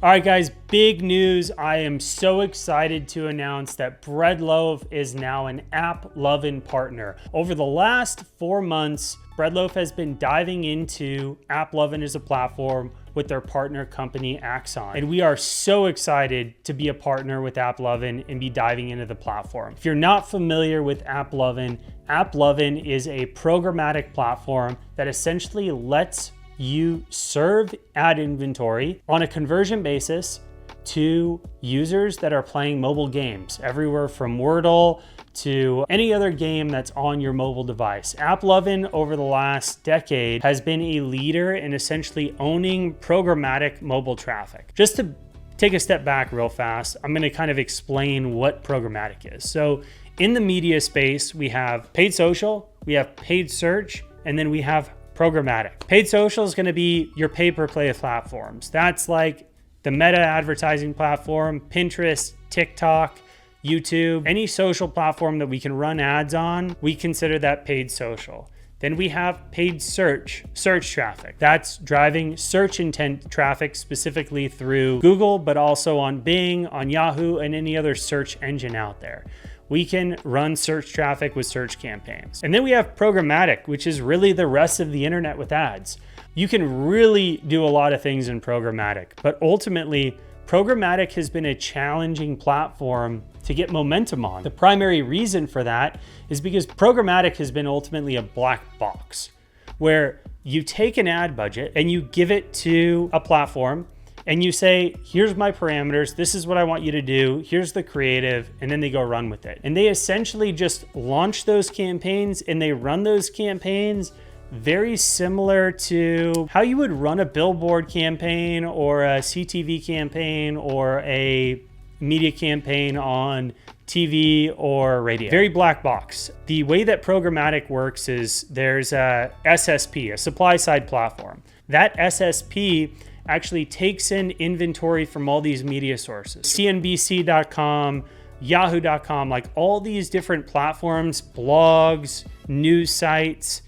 All right, guys, big news. I am so excited to announce that Loaf is now an Applovin partner. Over the last 4 months, Loaf has been diving into Applovin as a platform with their partner company, Axon. And we are so excited to be a partner with Applovin and be diving into the platform. If you're not familiar with Applovin, Applovin is a programmatic platform that essentially lets you serve ad inventory on a conversion basis to users that are playing mobile games, everywhere from Wordle to any other game that's on your mobile device. Applovin over the last decade has been a leader in essentially owning programmatic mobile traffic. Just to take a step back real fast, I'm going to kind of explain what programmatic is. So in the media space, we have paid social, we have paid search, and then we have programmatic. Paid social is going to be your pay-per-play platforms. That's like the Meta advertising platform, Pinterest, TikTok, YouTube, any social platform that we can run ads on, we consider that paid social. Then we have paid search traffic. That's driving search intent traffic specifically through Google, but also on Bing, on Yahoo, and any other search engine out there. We can run search traffic with search campaigns. And then we have programmatic, which is really the rest of the internet with ads. You can really do a lot of things in programmatic, but ultimately, programmatic has been a challenging platform to get momentum on. The primary reason for that is because programmatic has been ultimately a black box, where you take an ad budget and you give it to a platform and you say, here's my parameters, this is what I want you to do, here's the creative, and then they go run with it. And they essentially just launch those campaigns and they run those campaigns very similar to how you would run a billboard campaign or a CTV campaign or a media campaign on TV or radio. Very black box. The way that programmatic works is there's a SSP, a supply side platform. That SSP actually takes in inventory from all these media sources. CNBC.com, Yahoo.com, like all these different platforms, blogs, news sites,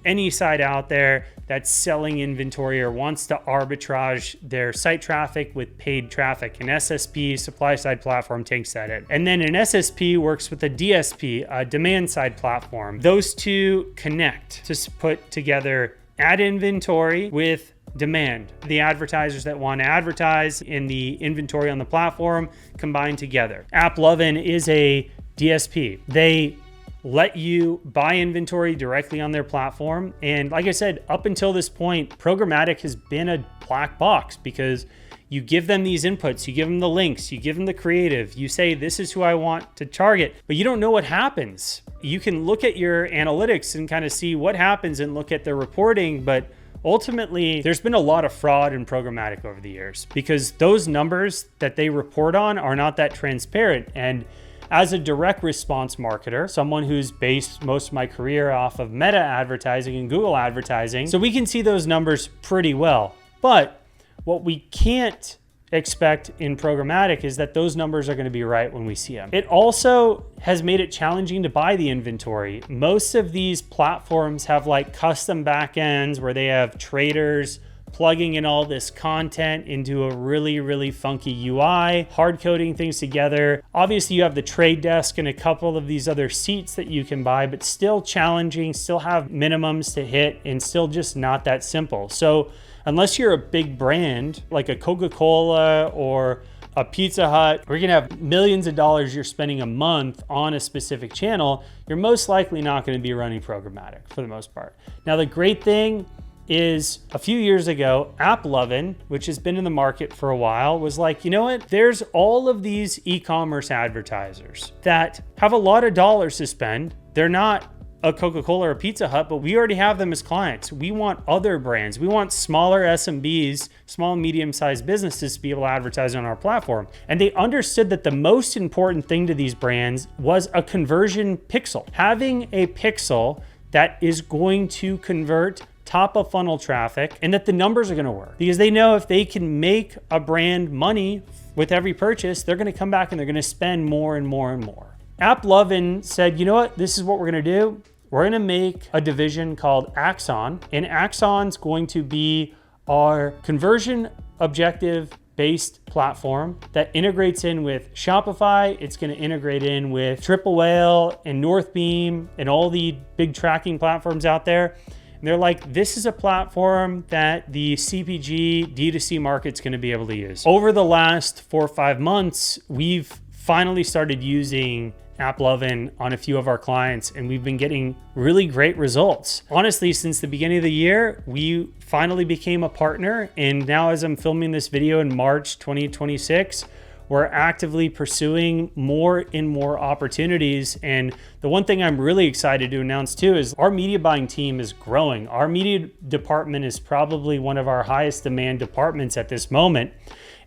any site out there that's selling inventory or wants to arbitrage their site traffic with paid traffic. An SSP, supply side platform, takes that in. And then an SSP works with a DSP, a demand side platform. Those two connect to put together ad inventory with demand. The advertisers that want to advertise in the inventory on the platform combine together. Applovin is a DSP. They let you buy inventory directly on their platform. And like I said, up until this point, programmatic has been a black box because you give them these inputs, you give them the links, you give them the creative, you say, this is who I want to target, but you don't know what happens. You can look at your analytics and kind of see what happens and look at their reporting, but ultimately, there's been a lot of fraud in programmatic over the years because those numbers that they report on are not that transparent. And as a direct response marketer, someone who's based most of my career off of Meta advertising and Google advertising, so we can see those numbers pretty well. But what we can't expect in programmatic is that those numbers are going to be right when we see them. It also has made it challenging to buy the inventory. Most of these platforms have like custom backends where they have traders plugging in all this content into a really funky UI, hard coding things together. Obviously you have the trade desk and a couple of these other seats that you can buy, but still challenging, still have minimums to hit, and still just not that simple. So unless you're a big brand like a Coca-Cola or a Pizza Hut, where you're gonna have millions of dollars you're spending a month on a specific channel, you're most likely not gonna be running programmatic for the most part. Now, the great thing is a few years ago, Applovin, which has been in the market for a while, was like, you know what? There's all of these e-commerce advertisers that have a lot of dollars to spend. They're not a Coca-Cola or a Pizza Hut, but we already have them as clients. We want other brands. We want smaller SMBs, small and medium-sized businesses to be able to advertise on our platform. And they understood that the most important thing to these brands was a conversion pixel. Having a pixel that is going to convert top of funnel traffic and that the numbers are going to work, because they know if they can make a brand money with every purchase, they're going to come back and they're going to spend more and more and more. Applovin said, you know what, this is what we're going to do. We're going to make a division called Axon, and Axon's going to be our conversion objective based platform that integrates in with Shopify. It's going to integrate in with Triple Whale and Northbeam and all the big tracking platforms out there. And they're like, this is a platform that the CPG D2C market's going to be able to use. Over the last 4 or 5 months, we've finally started using Applovin on a few of our clients, and we've been getting really great results. Honestly, since the beginning of the year, we finally became a partner. And now as I'm filming this video in March 2026, we're actively pursuing more and more opportunities. And the one thing I'm really excited to announce too is our media buying team is growing. Our media department is probably one of our highest demand departments at this moment.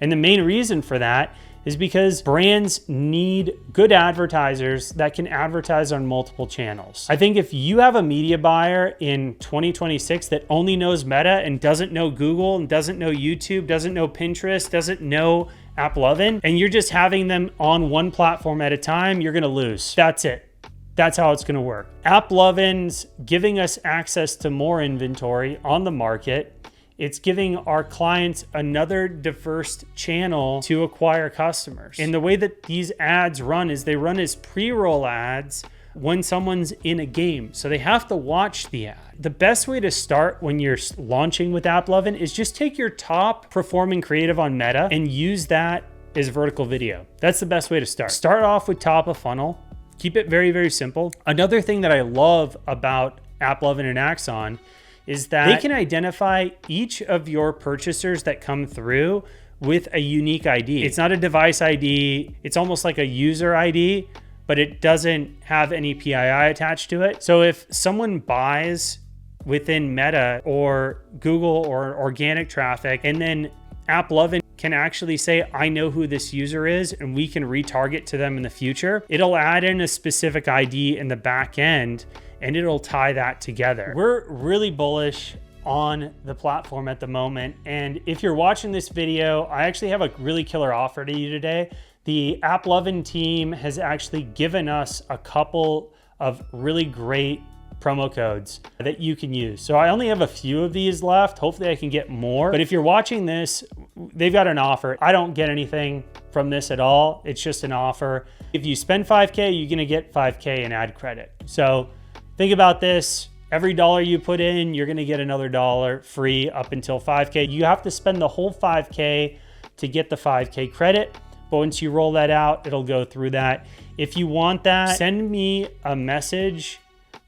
And the main reason for that is because brands need good advertisers that can advertise on multiple channels. I think if you have a media buyer in 2026 that only knows Meta and doesn't know Google and doesn't know YouTube, doesn't know Pinterest, doesn't know Applovin, and you're just having them on one platform at a time, you're gonna lose. That's it. That's how it's gonna work. Applovin's giving us access to more inventory on the market. It's giving our clients another diverse channel to acquire customers. And the way that these ads run is they run as pre-roll ads when someone's in a game. So they have to watch the ad. The best way to start when you're launching with Applovin is just take your top performing creative on Meta and use that as vertical video. That's the best way to start. Start off with top of funnel. Keep it very, very simple. Another thing that I love about Applovin and Axon is that they can identify each of your purchasers that come through with a unique ID. It's not a device ID. It's almost like a user ID, but it doesn't have any PII attached to it. So if someone buys within Meta or Google or organic traffic, and then Applovin can actually say, I know who this user is, and we can retarget to them in the future, it'll add in a specific ID in the back end, and it'll tie that together. We're really bullish on the platform at the moment. And if you're watching this video, I actually have a really killer offer to you today. The Applovin team has actually given us a couple of really great promo codes that you can use. So I only have a few of these left. Hopefully I can get more. But if you're watching this, they've got an offer. I don't get anything from this at all. It's just an offer. If you spend 5K, you're gonna get 5K in ad credit. So think about this. Every dollar you put in, you're gonna get another dollar free up until 5K. You have to spend the whole 5K to get the 5K credit. But once you roll that out, it'll go through that. If you want that, send me a message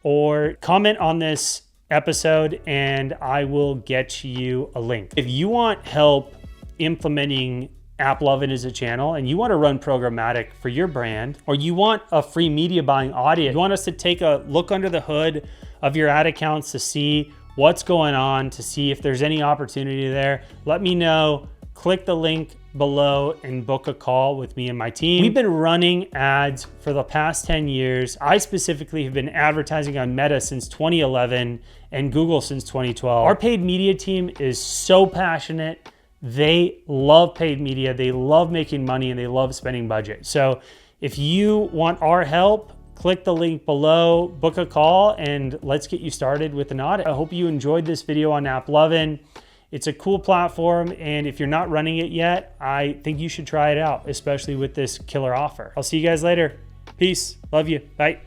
or comment on this episode and I will get you a link. If you want help implementing Applovin as a channel and you want to run programmatic for your brand, or you want a free media buying audit, you want us to take a look under the hood of your ad accounts to see what's going on, to see if there's any opportunity there, let me know. Click the link below and book a call with me and my team. We've been running ads for the past 10 years. I specifically have been advertising on Meta since 2011 and Google since 2012. Our paid media team is so passionate. They love paid media. They love making money and they love spending budget. So if you want our help, click the link below, book a call, and let's get you started with an audit. I hope you enjoyed this video on Applovin. It's a cool platform, and if you're not running it yet, I think you should try it out, especially with this killer offer. I'll see you guys later. Peace. Love you. Bye.